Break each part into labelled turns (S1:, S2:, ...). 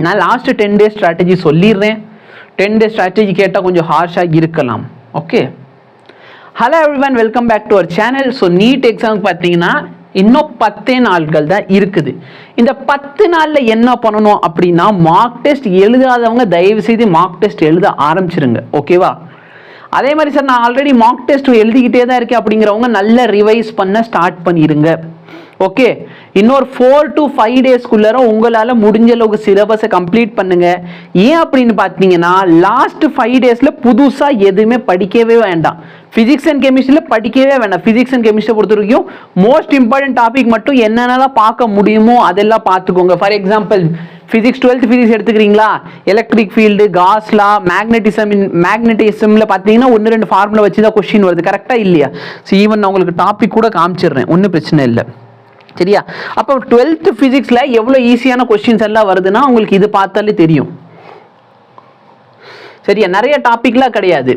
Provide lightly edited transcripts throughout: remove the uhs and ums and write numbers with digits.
S1: நான் last 10 days strategy சொல்லிடுறேன். 10 days strategy கேட்டால் கொஞ்சம் ஹார்ஷாக இருக்கலாம். Okay, hello everyone, welcome back to our channel. So NEET எக்ஸாமுக்கு பார்த்தீங்கன்னா இன்னும் 10 நாட்கள் தான் இருக்குது. இந்த 10 நாளில் என்ன பண்ணணும் அப்படின்னா, மார்க் டெஸ்ட் எழுதாதவங்க தயவு செய்து மார்க் டெஸ்ட் எழுத ஆரம்பிச்சிருங்க. ஓகேவா? அதே மாதிரி சார் நான் ஆல்ரெடி மார்க் டெஸ்ட் எழுதிக்கிட்டே தான் இருக்கேன் அப்படிங்கிறவங்க நல்ல ரிவைஸ் பண்ண ஸ்டார்ட் பண்ணிடுங்க. ஓகே, இன்னொரு 4 to 5 daysக்குள்ளார உங்களால் முடிஞ்ச அளவுக்கு சிலபஸை கம்ப்ளீட் பண்ணுங்க. ஏன் அப்படின்னு பார்த்தீங்கன்னா, லாஸ்ட் 5 daysல புதுசாக எதுவுமே படிக்கவே வேண்டாம். ஃபிசிக்ஸ் அண்ட் கெமிஸ்ட்ரியில் படிக்கவே வேண்டாம். ஃபிசிக்ஸ் அண்ட் கெமிஸ்ட்ரி பொறுத்த வரைக்கும் மோஸ்ட் இம்பார்ட்டன்ட் டாபிக் மட்டும் என்னென்னலாம் பார்க்க முடியுமோ அதெல்லாம் பார்த்துக்கோங்க. For example physics 12th physics எடுத்துக்கிறீங்களா, எலக்ட்ரிக் ஃபீல்டு, காஸ் லா, மேக்னட்டிசமில் பார்த்தீங்கன்னா 1-2 ஃபார்முலா வச்சு தான் கொஸ்டின் வருது. கரெக்டாக இல்லையா? ஸோ ஈவன் நான் உங்களுக்கு டாபிக் கூட காமிச்சிடுறேன், ஒன்றும் பிரச்சனை இல்லை. சரியா? அப்போ 12th ஃபிசிக்ஸில் எவ்வளோ ஈஸியான கொஸ்டின்ஸ் எல்லாம் வருதுன்னா உங்களுக்கு இது பார்த்தாலே தெரியும். சரியா? நிறைய டாபிக்லாம் கிடையாது.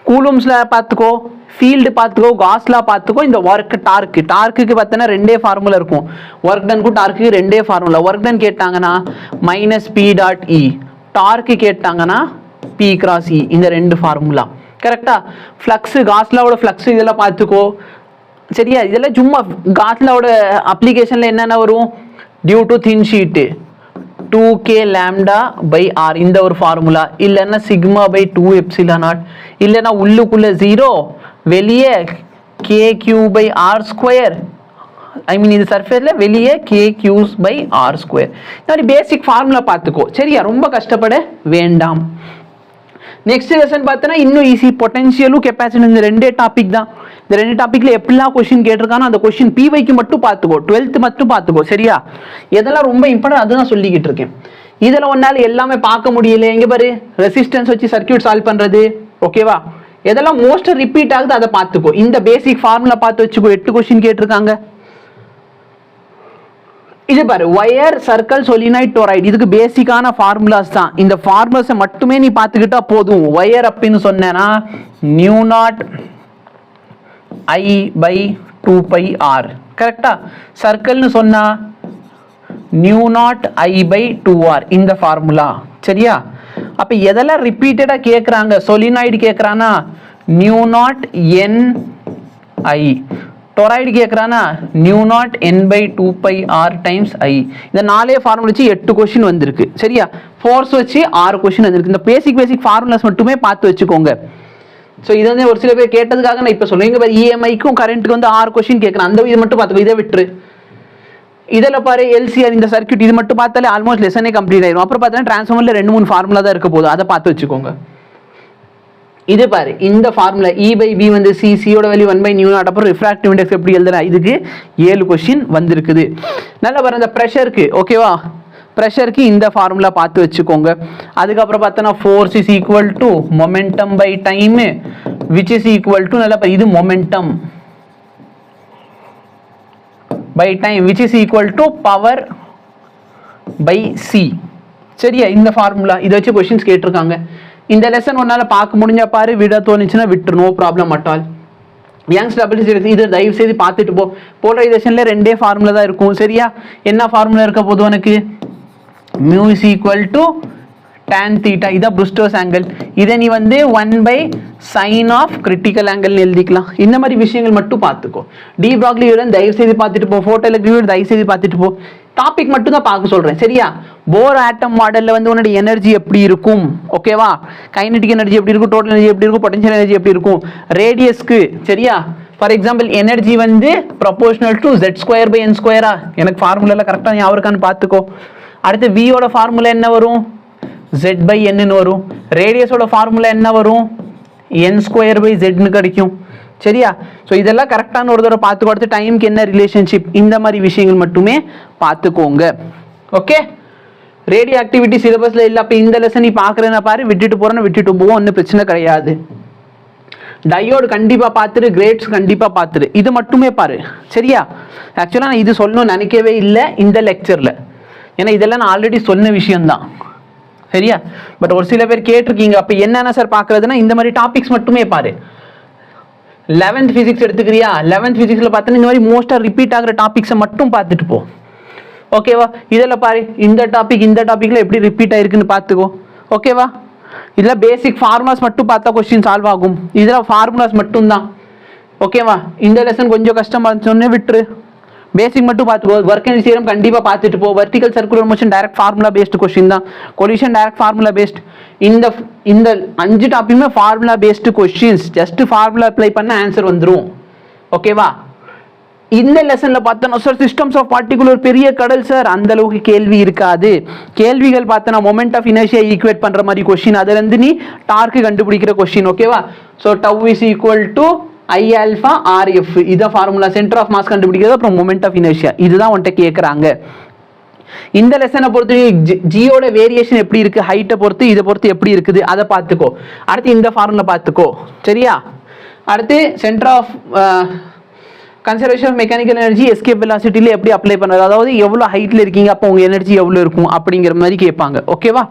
S1: கூலூம்ஸில் பார்த்துக்கோ, ஃபீல்டு பார்த்துக்கோ, காஸ்லா பார்த்துக்கோ. இந்த ஒர்க் டார்க்குக்கு பார்த்தோன்னா 2 ஃபார்முலா இருக்கும். ஒர்க் டன்க்கும் டார்க்கு 2 ஃபார்முலா. ஒர்க் டன் கேட்டாங்கன்னா -P.E, டார்க்கு கேட்டாங்கன்னா P×E, இந்த 2 ஃபார்முலா. கரெக்டா? ஃப்ளக்ஸு, காஸ்லாவோட ஃப்ளக்ஸு இதெல்லாம் பார்த்துக்கோ. சரியா? இதெல்லாம் சும்மா காஸ்லாவோட அப்ளிகேஷனில் என்னென்ன வரும், due to thin sheet 2k λ/r, இந்த ஒரு ஃபார்முலா. இல்லைன்னா σ/2ε0, இல்லைன்னா உள்ளுக்குள்ள 0 வெளியே kq/r². ஐ மீன் இது சர்ஃபேஸில் வெளியே kq/r². இந்த மாதிரி பேசிக் ஃபார்முலா பார்த்துக்கோ. சரியா? ரொம்ப கஷ்டப்பட வேண்டாம். நெக்ஸ்ட் லெசன் பார்த்தோன்னா இன்னும் ஈஸி. பொட்டன்ஷியலும் கெப்பாசிட்டி, இந்த 2 டாபிக் தான். இந்த 2 டாபிக்ல எப்படிலாம் கொஸ்டின் கேட்டிருக்கானோ அந்த கொஸ்டின் பிவைக்கு மட்டும் பார்த்துக்கோ. 12th மட்டும் பார்த்துக்கோ. சரியா? எதெல்லாம் ரொம்ப இம்பார்ட்டன்ட் அதுதான் சொல்லிக்கிட்டு இருக்கேன். இதில் ஒன்றால் எல்லாமே பார்க்க முடியல. எங்கே பாரு, ரெசிஸ்டன்ஸ் வச்சு சர்க்யூட் சால்வ் பண்ணுறது. ஓகேவா? எதெல்லாம் மோஸ்ட் ரிப்பீட் ஆகுது அதை பார்த்துக்கோ. இந்த பேசிக் ஃபார்முலா பார்த்து வச்சுக்கோ. 8 கொஸ்டின் கேட்டிருக்காங்க. இது பாரு, ஒயர், சர்க்கிள், சொலினாய்ட், டோராய்டு, இதுக்கு பேசிக்கான ஃபார்முலாஸ் தான். இந்த ஃபார்முலாஸை மட்டுமே நீ பார்த்துக்கிட்டா போதும். ஒயர் அப்படின்னு சொன்னேன்னா μ0 I/2πr. கரெக்டா? சர்க்கிள்னு சொன்னா μ0 I/2r, இந்த ஃபார்முலா. சரியா? அப்ப எதெல்லாம் ரிப்பீட்டடா கேட்குறாங்க, சொலினாய்டு கேட்குறானா μ0 Ni, டொராய்டு கேட்குறானா μ0 N/2πr டைம்ஸ் I. இந்த 4 ஃபார்முலா வச்சு 8 கொஸ்டின் வந்திருக்கு. சரியா? ஃபோர்ஸ் வச்சு 6 கொஸ்டின் வந்திருக்கு. இந்த பேசிக் ஃபார்முலாஸ் மட்டுமே பார்த்து வச்சுக்கோங்க. ஸோ இது வந்து ஒரு சில பேர் கேட்டதுக்காக நான் இப்போ சொல்லுவேன். இங்கே இஎம்ஐக்கும் கரண்ட்டுக்கு வந்து 6 கொஸ்டின் கேட்குறேன். அந்த இது மட்டும் பார்த்துக்கோ, இதை விட்டுரு. இதில் பாரு எல்சிஆர், இந்த சர்க்யூட், இது மட்டும் பார்த்தாலே ஆல்மோஸ்ட் லெசனே கம்ப்ளீட் ஆயிடும். அப்புறம் பார்த்தீங்கன்னா டிரான்ஸ்ஃபார்மரில் 2-3 ஃபார்முலா தான் இருக்க போதும். அதை பார்த்து வச்சுக்கோங்க. இது பாரு, இந்த ஃபார்முலா E/B வந்து சியோட வேல்யூ 1/μ0. அப்புறம் ரிஃப்ராக்டிவ் இண்டெக்ஸ் எப்படி எழுதுனா, இதுக்கு 7 கொஸ்டின் வந்திருக்குது. நல்லா பாரு, அந்த ப்ரெஷருக்கு. ஓகேவா? ப்ரெஷருக்கு இந்த ஃபார்முலா பார்த்து வச்சுக்கோங்க. அதுக்கப்புறம் பார்த்தோன்னா force is equal to momentum by time, which is equal to, நல்லா இது momentum by time, which is equal to power by C. சரியா? இந்த ஃபார்முலா இதை வச்சு கொஸ்டின்ஸ் கேட்டிருக்காங்க. இந்த லெசன் ஒன்னால பார்க்க முடிஞ்சா பாரு, விட தோணுச்சுன்னா விட்டுரு, no problem at all. Young's டபிள்யூசி இது தயவு செய்து பார்த்துட்டு போ. போலரைசேஷன்ல 2 ஃபார்முலா தான் இருக்கும். சரியா? என்ன ஃபார்முலா இருக்க போது உனக்கு, μ is equal to tan theta, இதான் ப்ரூஸ்டர்ஸ் ஆங்கிள். இதை நீ வந்து 1/sin of critical angle எழுதிக்கலாம். இந்த மாதிரி விஷயங்கள் மட்டும் பார்த்துக்கோ. டி ப்ராக்லி தயவு செய்து பார்த்துட்டு போ. ஃபோட்டோ எலக்ட்ரிக் தயவு செய்து பார்த்துட்டு போ. டாபிக் மட்டும் தான் பார்க்க சொல்றேன். சரியா? போர் ஆட்டம் மாடல்ல வந்து உன்னோட எனர்ஜி எப்படி இருக்கும், ஓகேவா? கைனடிக் எனர்ஜி எப்படி இருக்கும், டோட்டல் எனர்ஜி எப்படி இருக்கும், பொட்டன்ஷியல் எனர்ஜி எப்படி இருக்கும், ரேடியஸ்க்கு. சரியா? ஃபார் எக்ஸாம்பிள் எனர்ஜி வந்து ப்ரொபோர்ஷனல் டு Z²/n². எனக்கு ஃபார்முலா கரெக்டாக ஞாபகம் இருக்கான்னு பார்த்துக்கோ. அடுத்து வியோட ஃபார்முலா என்ன வரும், Z/n வரும். ரேடியஸோட ஃபார்முலா என்ன வரும், n²/z கிடைக்கும். சரியா? ஸோ இதெல்லாம் கரெக்டான ஒரு தடவை பார்த்துக்கோ. அடுத்து டைமுக்கு என்ன ரிலேஷன்ஷிப், இந்த மாதிரி விஷயங்கள் மட்டுமே பார்த்துக்கோங்க. ஓகே? ரேடியோ ஆக்டிவிட்டி சிலபஸ்ல இல்லை. அப்போ இந்த லெசன் நீ பார்க்குறேன்னா பாரு, விட்டுட்டு போறேன்னு விட்டுட்டு போவோம், ஒன்றும் பிரச்சனை கிடையாது. டயோடு கண்டிப்பாக பார்த்துரு, கிரேட்ஸ் கண்டிப்பாக பார்த்துரு. இது மட்டுமே பாரு. சரியா? ஆக்சுவலாக நான் இது சொல்லணும்னு நினைக்கவே இல்லை இந்த லெக்சரில். ஏன்னா இதெல்லாம் நான் ஆல்ரெடி சொன்ன விஷயம்தான். சரியா? பட் ஒரு சில பேர் கேட்டிருக்கீங்க, அப்போ என்னென்ன சார் பார்க்குறதுன்னா இந்த மாதிரி டாபிக்ஸ் மட்டுமே பாரு. 11th ஃபிசிக்ஸ் எடுத்துக்கிறியா, 11th ஃபிசிக்ஸில் பார்த்தோன்னா இந்த மாதிரி மோஸ்ட்டாக ரிப்பீட் ஆகிற டாபிக்ஸை மட்டும் பார்த்துட்டு போ. ஓகேவா? இதில் பாரு, இந்த டாபிக்ல எப்படி ரிப்பீட் ஆயிருக்குன்னு பார்த்துக்கோ. ஓகேவா? இதில் பேசிக் ஃபார்முலாஸ் மட்டும் பார்த்தா கொஸ்டின் சால்வ் ஆகும். இதில் ஃபார்முலாஸ் மட்டும்தான். ஓகேவா? இந்த லெசன் கொஞ்சம் கஷ்டமாக இருந்துச்சோன்னே விட்டுரு. பேசிக் மட்டும் பார்த்துக்கோ. ஒர்க் அண்ட் தியரம் கண்டிப்பாக பார்த்துட்டு போ. Vertical circular motion direct formula based question தான். Collision direct formula based. இந்த 5 டாபிக்குமே formula based questions. Just formula apply பண்ண ஆன்சர் வந்துடும். ஓகேவா? இந்த லெசன்ல பார்த்தோம்னா சார் சிஸ்டம்ஸ் ஆஃப் பார்ட்டிகுலர் பெரிய கடல் சார், அந்த அளவுக்கு கேள்வி இருக்காது. கேள்விகள் பார்த்தோன்னா மொமெண்ட் ஆஃப் இனர்ஷியா ஈக்குவேட் பண்ற மாதிரி கொஸ்டின், அதுல இருந்து நீ டார்க் கண்டுபிடிக்கிற கொஸ்டின். ஓகேவா? So tau is equal to I alpha RF, இதான் ஃபார்முலா. சென்டர் ஆஃப் மாஸ் கண்டுபிடிக்கிறது, அப்புறம் மொமெண்ட் ஆஃப் இனர்ஷியா, இதுதான் உன்கிட்ட கேட்குறாங்க. இந்த லெசனை பொறுத்து ஜியோட வேரியேஷன் எப்படி இருக்கு, ஹைட்டை பொறுத்து இதை பொறுத்து எப்படி இருக்குது அதை பார்த்துக்கோ. அடுத்து இந்த ஃபார்முலா பார்த்துக்கோ. சரியா? அடுத்து centre of conservation of mechanical energy escape வெலாசிட்டியில் எப்படி அப்ளை பண்ணுறது, அதாவது எவ்வளோ ஹைட்டில் இருக்கீங்க அப்போ உங்கள் எனர்ஜி எவ்வளோ இருக்கும் அப்படிங்கிற மாதிரி கேட்பாங்க. ஓகேவா?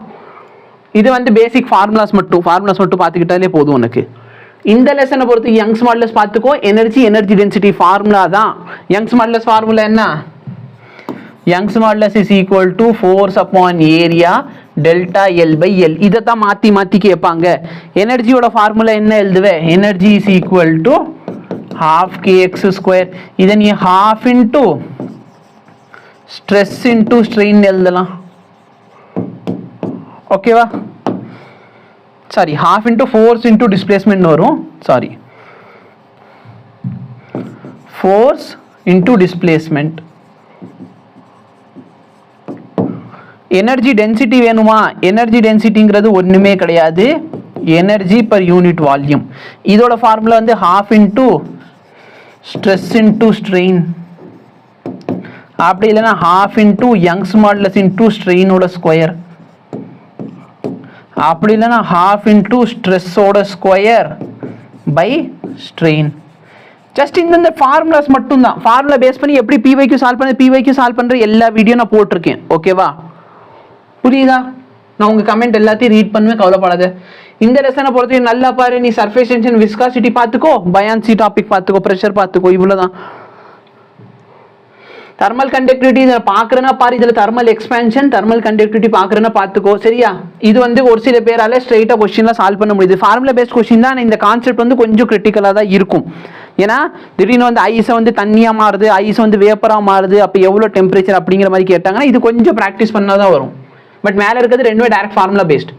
S1: இது வந்து பேசிக் ஃபார்முலாஸ் மட்டும் பார்த்துக்கிட்டாலே போதும் உனக்கு. இந்த லெசனை பொறுத்து யங்ஸ் மாடுலஸ் பார்த்துக்கோ. எனர்ஜி டென்சிட்டி ஃபார்முலா தான். யங்ஸ் மாடுலஸ் ஃபார்முலா என்ன? Young's modulus is equal to force upon area delta L by L. இதை தான் மாற்றி கேட்பாங்க. எனர்ஜியோட ஃபார்முலா என்ன எழுதுவே? Energy is equal to half kx square. இதை நீ half into stress into strain எழுதலாம். ஓகேவா? Sorry, half into force into displacement வரும். Sorry, force into displacement. Energy density வேணுமா? எனர்ஜி டென்சிட்டிங்கிறது ஒன்றுமே கிடையாது, எனர்ஜி பர் யூனிட் வால்யூம். இதோட ஃபார்முலா வந்து half into stress into strain, அப்படி இல்லைன்னா half into Young's modulus into strain ஓட ஸ்கொயர், அப்படி இல்லைன்னா half into stress ஓட ஸ்கொயர் பை strain. ஜஸ்ட் இந்த ஃபார்முலாஸ் மட்டும்தான். ஃபார்முலா பேஸ் பண்ணி எப்படி பிவைக்கு சால்வ் பண்ணுற எல்லா வீடியோ நான் போட்டிருக்கேன். ஓகேவா? புரியுதா? நான் உங்கள் கமெண்ட் எல்லாத்தையும் ரீட் பண்ணுவேன், கவலைப்படாத. இந்த லெசனை பொறுத்து நல்லா பாரு. நீ சர்ஃபேஸ் டென்ஷன், விஸ்காசிட்டி பார்த்துக்கோ, பயான்சி டாபிக் பார்த்துக்கோ, ப்ரெஷர் பார்த்துக்கோ, இவ்வளோதான். தெர்மல் கண்டக்டிவிட்டி இதில் பார்க்குறேன்னா பாரு. இதில் தெர்மல் எக்ஸ்பேன்ஷன், தெர்மல் கண்டக்டிவிட்டி பார்க்குறேன்னா பார்த்துக்கோ. சரியா? இது வந்து ஒரு சில பேரால் ஸ்ட்ரைட்டாக கொஸ்டின்லாம் சால்வ் பண்ண முடியுது. ஃபார்முலா பேஸ்ட் கொஸ்டின் தான். இந்த கான்செப்ட் வந்து கொஞ்சம் கிரிட்டிக்கலாக தான் இருக்கும். ஏன்னா திடீர்னு வந்து ஐஸை வந்து தண்ணியாக மாறுது, ஐஸ் வந்து வேப்பராக மாறுது, அப்போ எவ்வளோ டெம்பரேச்சர் அப்படிங்கிற மாதிரி கேட்டாங்கன்னா இது கொஞ்சம் ப்ராக்டிஸ் பண்ணால் தான் வரும். பட் மேலே இருக்கிறது ரெண்டுமே டைரக்ட் ஃபார்முலா பேஸ்ட்.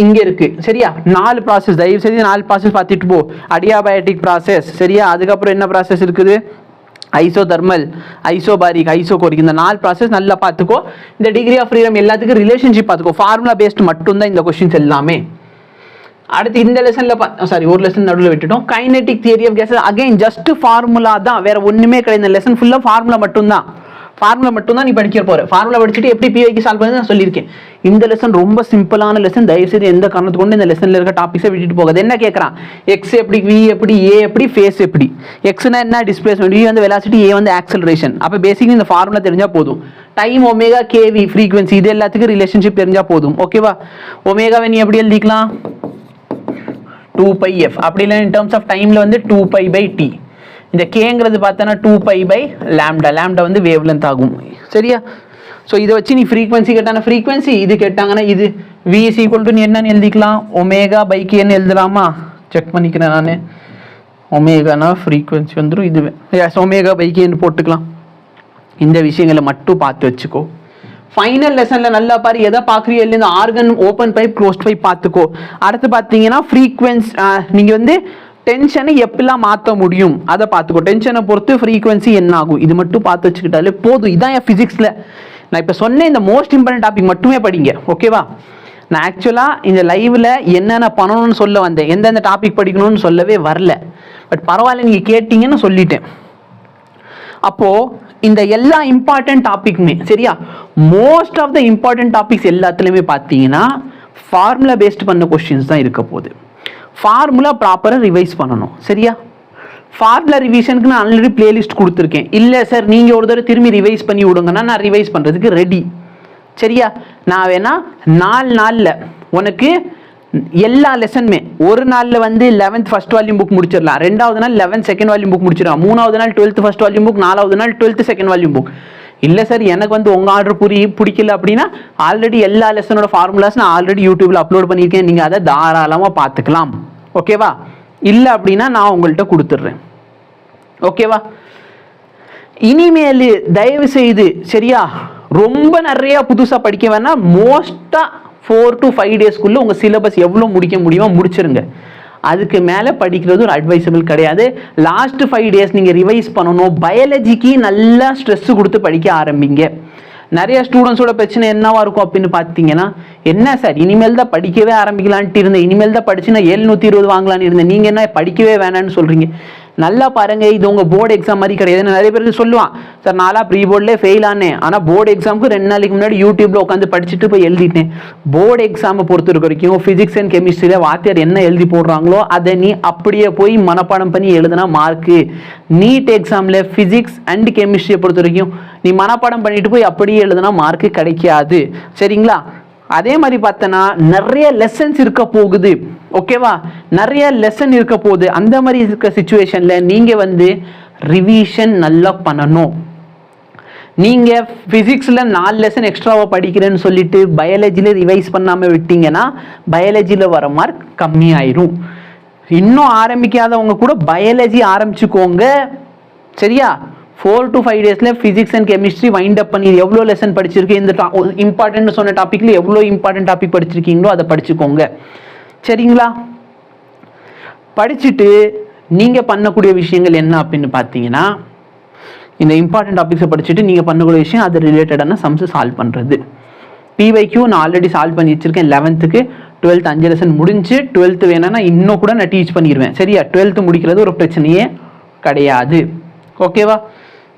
S1: இங்கே இருக்கு. சரியா? 4 ப்ராசஸ், தயவு செய்து 4 ப்ராசஸ் பார்த்துட்டு போ. அடியாபயட்டிக் ப்ராசஸ். சரியா? அதுக்கப்புறம் என்ன ப்ராசஸ் இருக்குது? Isothermal, isobaric, isochoric. இந்த 4 ப்ராசஸ் நல்லா பார்த்துக்கோ. இந்த டிகிரி ஆஃப் ஃப்ரீடம் எல்லாத்துக்கும் ரிலேஷன்ஷிப் பார்த்துக்கோ. ஃபார்முலா பேஸ்ட் மட்டும்தான் இந்த கொஸ்டின்ஸ் எல்லாமே. அடுத்து இந்த லெசன்ல ஒரு லெசன் நடுவில் விட்டுட்டோம். Kinetic theory of gases. Again just formula தான், வேற ஒண்ணுமே கிடையாது. இந்த லெசன் ஃபுல்லா ஃபார்முலா மட்டும்தான். நீ படிக்க போற. ஃபார்முலா படிச்சுட்டு எப்படி பிவைக்கு சால்வ் பண்ணி நான் சொல்லியிருக்கேன். இந்த லெசன் ரொம்ப சிம்பிளான லெசன். தயவுசெய்து எந்த காரணத்து கொண்டு இந்த லெசன்ல இருக்க டாபிக்ஸை விட்டுட்டு போகாது. என்ன கேட்கறான்? எக்ஸ் எப்படி, வி எப்படி, ஏ எப்படி, ஃபேஸ் எப்படி. எக்ஸ்னா என்ன? டிஸ்பிளேஸ்மெண்ட், வி வந்து வெலாசிட்டி, ஏ வந்து ஆக்சலரேஷன். அப்ப பேசிக்கலி இந்த ஃபார்முலா தெரிஞ்சா போதும். டைம், ஒமேகா, கேவி, ஃப்ரீக்வன்சி, இது எல்லாத்துக்கும் ரிலேஷன்ஷிப் தெரிஞ்சா போதும். ஓகேவா? ஒமேகாவை நீ எப்படி எழுதிக்கலாம்? 2πf. அப்படி இல்லை இன் டர்ம்ஸ் ஆஃப் டைம்ல வந்து 2π/t. இந்த கேங்கிறது பார்த்தோன்னா 2π/λ. லாம்டா வந்து வேவ் லென்த் ஆகும். சரியா? ஸோ இதை வச்சு நீ ஃப்ரீக்வன்சி கேட்டான ஃப்ரீக்வன்சி, இது கேட்டாங்கன்னா இது v is equal to நீ என்னன்னு எழுதிக்கலாம்? ஒமேகா/kன்னு எழுதலாமா? செக் பண்ணிக்கிறேன் நான். ஒமேகானா ஃப்ரீக்வன்சி வந்துடும். இதுவே ஒமேகா/kன்னு போட்டுக்கலாம். இந்த விஷயங்களை மட்டும் பார்த்து வச்சுக்கோ. ஃபைனல் லெசன்ல நல்லா பாரு. எதை பார்க்குறீங்க? இந்த organ, open pipe, closed pipe பார்த்துக்கோ. அடுத்து பார்த்தீங்கன்னா ஃப்ரீக்வன்சி, நீங்கள் வந்து டென்ஷனை எப்படிலாம் மாற்ற முடியும் அதை பார்த்துக்கோ. டென்ஷனை பொறுத்து ஃப்ரீக்வன்சி என்ன ஆகும், இது மட்டும் பார்த்து வச்சுக்கிட்டாலே போதும். இதான் என் ஃபிசிக்ஸில் நான் இப்போ சொன்ன இந்த மோஸ்ட் இம்பார்ட்டன்ட் டாபிக் மட்டுமே படிங்க. ஓகேவா? நான் ஆக்சுவலாக இந்த லைவில் என்னென்ன பண்ணணும்னு சொல்ல வந்தேன், எந்தெந்த டாபிக் படிக்கணும்னு சொல்லவே வரல. பட் பரவாயில்ல, நீங்கள் கேட்டீங்கன்னு சொல்லிட்டேன். அப்போது இந்த எல்லா இம்பார்ட்டன்ட் டாபிக்மே, சரியா, most of the important topics எல்லாத்துலேயுமே பார்த்தீங்கன்னா ஃபார்முலா பேஸ்ட் பண்ண கொஸ்டின்ஸ் தான் இருக்க போகுது. ஃபார்முலா ப்ராப்பராக ரிவைஸ் பண்ணணும். சரியா? ஃபார்முலா ரிவிஷனுக்கு நான் ஆல்ரெடி பிளேலிஸ்ட் கொடுத்துருக்கேன். இல்லை சார் நீங்கள் ஒரு தடவை திரும்பி ரிவைஸ் பண்ணி விடுங்கன்னா நான் ரிவைஸ் பண்ணுறதுக்கு ரெடி. சரியா? நான் வேணா 4 நாளில் உனக்கு எல்லா லெசனுமே, ஒரு நாளில் வந்து 11th ஃபர்ஸ்ட் வால்யூம் புக் முடிச்சிடலாம், 2வது நாள் 11th செகண்ட் வால்யூம் புக் முடிச்சிடலாம், 3வது நாள் 12th ஃபர்ஸ்ட் வால்யூம் புக், 4வது நாள் 12th செகண்ட் வால்யூம் புக். இல்லை சார் எனக்கு வந்து உங்கள் ஆர்டர் பிடிக்கல அப்படின்னா ஆல்ரெடி எல்லா லெசனோட ஃபார்முலாஸ் நான் ஆல்ரெடி யூடியூப்பில் அப்லோட் பண்ணியிருக்கேன், நீங்கள் அதை தாராளமாக பார்த்துக்கலாம். ஓகேவா? இல்லை அப்படின்னா நான் உங்கள்கிட்ட கொடுத்துட்றேன். ஓகேவா? இனிமேல் தயவு செய்து சரியா ரொம்ப நிறைய புதுசாக படிக்க வேணாம். மோஸ்ட்டாக 4 to 5 டேஸ்க்குள்ளே உங்கள் சிலபஸ் எவ்வளோ முடிக்க முடியுமோ முடிச்சிருங்க. அதுக்கு மேலே படிக்கிறது ஒரு அட்வைசபிள் கிடையாது. லாஸ்ட் 5 டேஸ் நீங்கள் ரிவைஸ் பண்ணணும். பயாலஜிக்கு நல்லா ஸ்ட்ரெஸ் கொடுத்து படிக்க ஆரம்பிங்க. நிறைய ஸ்டூடெண்ட்ஸோட பிரச்சனை என்னவா இருக்கும் அப்படின்னு பார்த்தீங்கன்னா, என்ன சார் இனிமேல் தான் படிக்கவே ஆரம்பிக்கலான்ட்டு இருந்தேன், இனிமேல் தான் படிச்சு நான் 720 வாங்கலான்னு இருந்தேன், நீங்கள் என்ன படிக்கவே வேணான்னு சொல்கிறீங்க? நல்லா பாருங்க, இது உங்கள் போர்டு எக்ஸாம் மாதிரி கிடையாது. நிறைய பேருக்கு சொல்லுவான், சார் நான்லாம் ப்ரீ போர்ட்லேயே ஃபெயில் ஆனேன், ஆனால் போர்டு எக்ஸாமுக்கு 2 நாளைக்கு முன்னாடி யூடியூப்ல உட்காந்து படிச்சுட்டு போய் எழுதிட்டேன். போர்டு எக்ஸாமை பொறுத்த வரைக்கும் ஃபிசிக்ஸ் அண்ட் கெமிஸ்ட்ரியில் வாத்தியார் என்ன எழுதி போடுறாங்களோ அதை நீ அப்படியே போய் மனப்பாடம் பண்ணி எழுதுனா மார்க்கு. நீட் எக்ஸாமில் ஃபிசிக்ஸ் அண்ட் கெமிஸ்ட்ரியை பொறுத்த வரைக்கும் நீ மனப்பாடம் பண்ணிட்டு போய் அப்படியே எழுதுனா மார்க்கு கிடைக்காது. சரிங்களா? அதே மாதிரி பார்த்தனா நிறைய லெசன்ஸ் இருக்க போகுது. ஓகேவா? நிறைய லெசன் இருக்க போகுது. அந்த மாதிரி இருக்க சிச்சுவேஷன்ல நீங்க வந்து ரிவிஷன் நல்லா பண்ணணும். நீங்க பிசிக்ஸ்ல 4 லெசன் எக்ஸ்ட்ராவா படிக்கிறேன்னு சொல்லிட்டு பயாலஜில ரிவைஸ் பண்ணாம விட்டீங்கன்னா பயாலஜில வர மார்க் கம்மி ஆயிரும். இன்னும் ஆரம்பிக்காதவங்க கூட பயாலஜி ஆரம்பிச்சுக்கோங்க. சரியா? 4 to 5 டேஸ்ல physics and chemistry wind up பண்ணி எவ்வளோ லெசன் படிச்சிருக்கு, இந்த இம்பார்ட்டன்ட் சொன்ன டாபிக்ல எவ்வளோ இம்பார்ட்டன்ட் டாபிக் படிச்சிருக்கீங்களோ அதை படிச்சுக்கோங்க. சரிங்களா? படிச்சுட்டு நீங்க பண்ணக்கூடிய விஷயங்கள் என்ன அப்படின்னு பார்த்தீங்கன்னா, இந்த இம்பார்ட்டன்ட் டாபிக்ஸை படிச்சுட்டு நீங்க பண்ணக்கூடிய விஷயம் அது ரிலேட்டடான சம்ஸ் சால்வ் பண்றது. பிவைக்யூ நான் ஆல்ரெடி சால்வ் பண்ணி வச்சிருக்கேன். 11th 12th 5 லெசன் முடிஞ்சு 12th வேணும்னா இன்னும் கூட நான் டீச் பண்ணிடுவேன். சரியா? 12th முடிக்கிறது ஒரு பிரச்சனையே கிடையாது. ஓகேவா?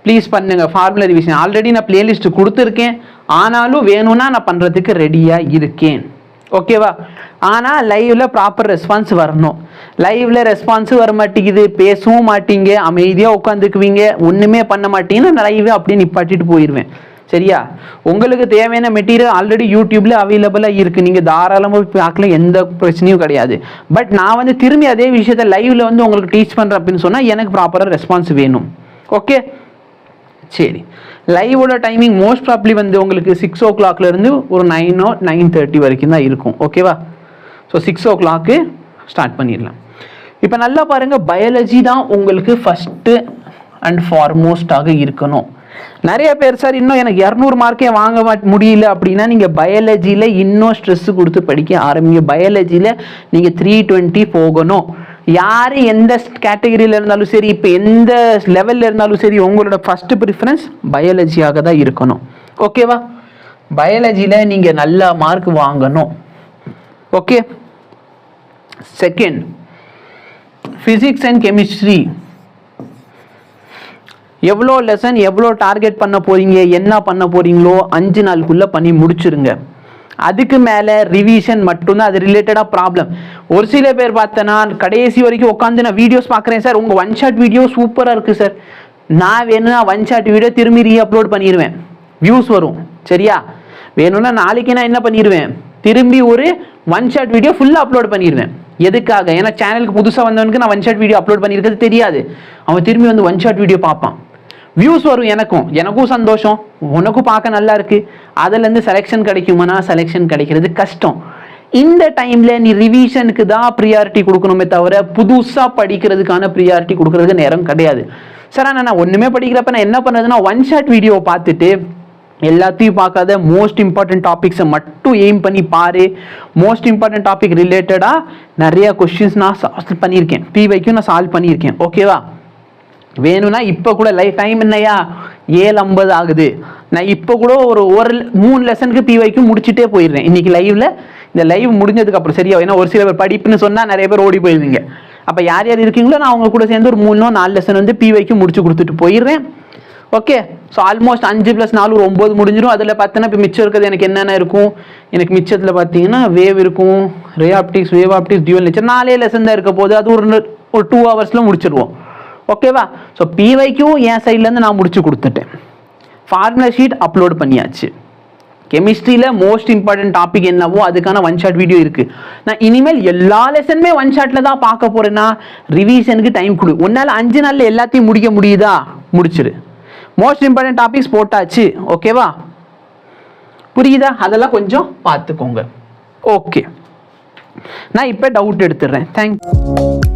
S1: ப்ளீஸ் பண்ணுங்க. ஃபார்முலா ரிவிஷன் ஆல்ரெடி நான் பிளேலிஸ்ட் கொடுத்துருக்கேன், ஆனாலும் வேணும்னா நான் பண்ணுறதுக்கு ரெடியாக இருக்கேன். ஓகேவா? ஆனால் லைவ்ல ப்ராப்பர் ரெஸ்பான்ஸ் வரணும். லைவ்ல ரெஸ்பான்ஸ் வர மாட்டேங்குது, பேசவும் மாட்டீங்க, அமைதியாக உட்காந்துக்குவீங்க, ஒன்றுமே பண்ண மாட்டீங்கன்னா லைவ் அப்படியே நிப்பாட்டிட்டு போயிடுவேன். சரியா? உங்களுக்கு தேவையான மெட்டீரியல் ஆல்ரெடி யூடியூப்ல அவைலபிளாக இருக்குது, நீங்கள் தாராளமாக பார்க்கலாம், எந்த பிரச்சனையும் கிடையாது. பட் நான் வந்து திரும்பி அதே விஷயத்த லைவ்ல வந்து உங்களுக்கு டீச் பண்ணுறேன் அப்படின்னு சொன்னால் எனக்கு ப்ராப்பராக ரெஸ்பான்ஸ் வேணும். ஓகே, சரி. லைவோட டைமிங் மோஸ்ட் ப்ராப்ளி வந்து உங்களுக்கு 6 o'clock இருந்து ஒரு 9 or 9:30 வரைக்கும் தான் இருக்கும். ஓகேவா? ஸோ 6 o'clock ஸ்டார்ட் பண்ணிடலாம். இப்போ நல்லா பாருங்க, பயாலஜி தான் உங்களுக்கு ஃபர்ஸ்ட் அண்ட் ஃபார்மோஸ்டாக இருக்கணும். நிறைய பேர் சார் இன்னும் எனக்கு 200 மார்க்கே வாங்க முடியல அப்படின்னா நீங்கள் பயாலஜியில் இன்னும் ஸ்ட்ரெஸ் கொடுத்து படிக்க ஆரம்பிங்க. பயாலஜியில் நீங்கள் 320 போகணும். யார் எந்த கேட்டகரியில் இருந்தாலும் சரி, இப்போ எந்த லெவலில் இருந்தாலும் சரி, உங்களோட ஃபர்ஸ்ட் ப்ரிஃபரன்ஸ் பயாலஜியாக தான் இருக்கணும். ஓகேவா? பயாலஜியில் நீங்கள் நல்ல மார்க் வாங்கணும். Okay. Second, physics and chemistry எவ்வளோ லெசன் எவ்வளோ டார்கெட் பண்ண போறீங்க, என்ன பண்ண போறீங்களோ 5 நாளுக்குள்ள பண்ணி முடிச்சிருங்க. அதுக்கு மேலே ரிவிஷன் மட்டும்தான். அது ரிலேட்டடாக ப்ராப்ளம். ஒரு சில பேர் பார்த்தேன்னா கடைசி வரைக்கும் உட்காந்து நான் வீடியோஸ் பார்க்குறேன் சார், உங்கள் 1 shot வீடியோ சூப்பராக இருக்குது சார், நான் வேணும்னா 1 shot வீடியோ திரும்பி அப்லோட் பண்ணிடுவேன், வியூஸ் வரும். சரியா? வேணும்னா நாளைக்கு நான் என்ன பண்ணிடுவேன், திரும்பி ஒரு 1 shot வீடியோ ஃபுல்லாக அப்லோட் பண்ணிடுவேன். எதுக்காக? ஏன்னா சேனலுக்கு புதுசாக வந்தவனுக்கு நான் 1 shot வீடியோ அப்லோட் பண்ணியிருக்கிறது தெரியாது. அவன் திரும்பி வந்து 1 shot வீடியோ பார்ப்பான், வியூஸ் வரும், எனக்கும் சந்தோஷம், உனக்கும் பார்க்க நல்லா இருக்கு. அதுலேருந்து செலெக்ஷன் கிடைக்குமானா செலெக்ஷன் கிடைக்கிறது கஷ்டம். இந்த டைம்ல நீ ரிவிஷனுக்கு தான் ப்ரியாரிட்டி கொடுக்கணுமே தவிர புதுசாக படிக்கிறதுக்கான ப்ரியாரிட்டி கொடுக்கறதுக்கு நேரம் கிடையாது. சார் நான் ஒன்றுமே படிக்கிறப்ப நான் என்ன பண்ணுறதுன்னா 1 shot வீடியோ பார்த்துட்டு எல்லாத்தையும் பார்க்காத மோஸ்ட் இம்பார்ட்டன்ட் டாபிக்ஸை மட்டும் எய்ம் பண்ணி பாரு. மோஸ்ட் இம்பார்ட்டன்ட் டாபிக் ரிலேட்டடாக நிறைய கொஸ்டின்ஸ் நான் சால்வ் பண்ணியிருக்கேன், பிவைக்கும் நான் சால்வ் பண்ணியிருக்கேன். ஓகேவா? வேணும்னா இப்போ கூட டைம் என்னையா 7:50 ஆகுது, நான் இப்போ கூட ஒரு 3 லெசனுக்கு பிவைக்கும் முடிச்சுட்டே போயிடுறேன் இன்னைக்கு லைவ்ல. இந்த லைவ் முடிஞ்சதுக்கு அப்புறம் சரியா? ஏன்னா ஒரு சில பேர் படிப்புன்னு சொன்னால் நிறைய பேர் ஓடி போயிருவீங்க. அப்போ யார் யார் இருக்கீங்களோ நான் அவங்க கூட சேர்ந்து ஒரு 3-4 லெசன் வந்து பிவைக்கும் முடிச்சு கொடுத்துட்டு போயிடுறேன். ஓகே. ஸோ ஆல்மோஸ்ட் 5 + 4 ஒரு 9 முடிஞ்சிடும். அதில் பார்த்தீங்கன்னா இப்போ மிச்சம் இருக்கிறது எனக்கு என்னென்ன இருக்கும், எனக்கு மிச்சத்தில் பார்த்தீங்கன்னா வேவ் இருக்கும், ray optics, wave optics, dual nature, 4 lesson தான் இருக்க போது. அது ஒரு 2 hours முடிச்சிடுவோம். ஓகேவா? ஸோ பிவைக்கும் என் சைட்லேருந்து நான் முடிச்சு கொடுத்துட்டேன். ஃபார்முலா ஷீட் அப்லோட் பண்ணியாச்சு. கெமிஸ்ட்ரியில் மோஸ்ட் இம்பார்ட்டன்ட் டாபிக் என்னவோ அதுக்கான 1 shot வீடியோ இருக்குது. நான் இனிமேல் எல்லா லெசனுமே 1 shotல தான் பார்க்க போகிறேன்னா ரிவிஷனுக்கு டைம் கொடு. உன்னால் 5 நாளில் எல்லாத்தையும் முடிக்க முடியுதா? முடிச்சிரு. மோஸ்ட் இம்பார்ட்டன்ட் டாபிக்ஸ் போட்டாச்சு. ஓகேவா, புரியுதா? அதெல்லாம் கொஞ்சம் பார்த்துக்கோங்க. ஓகே, நான் இப்போ டவுட் எடுத்துடுறேன். தேங்க்யூ.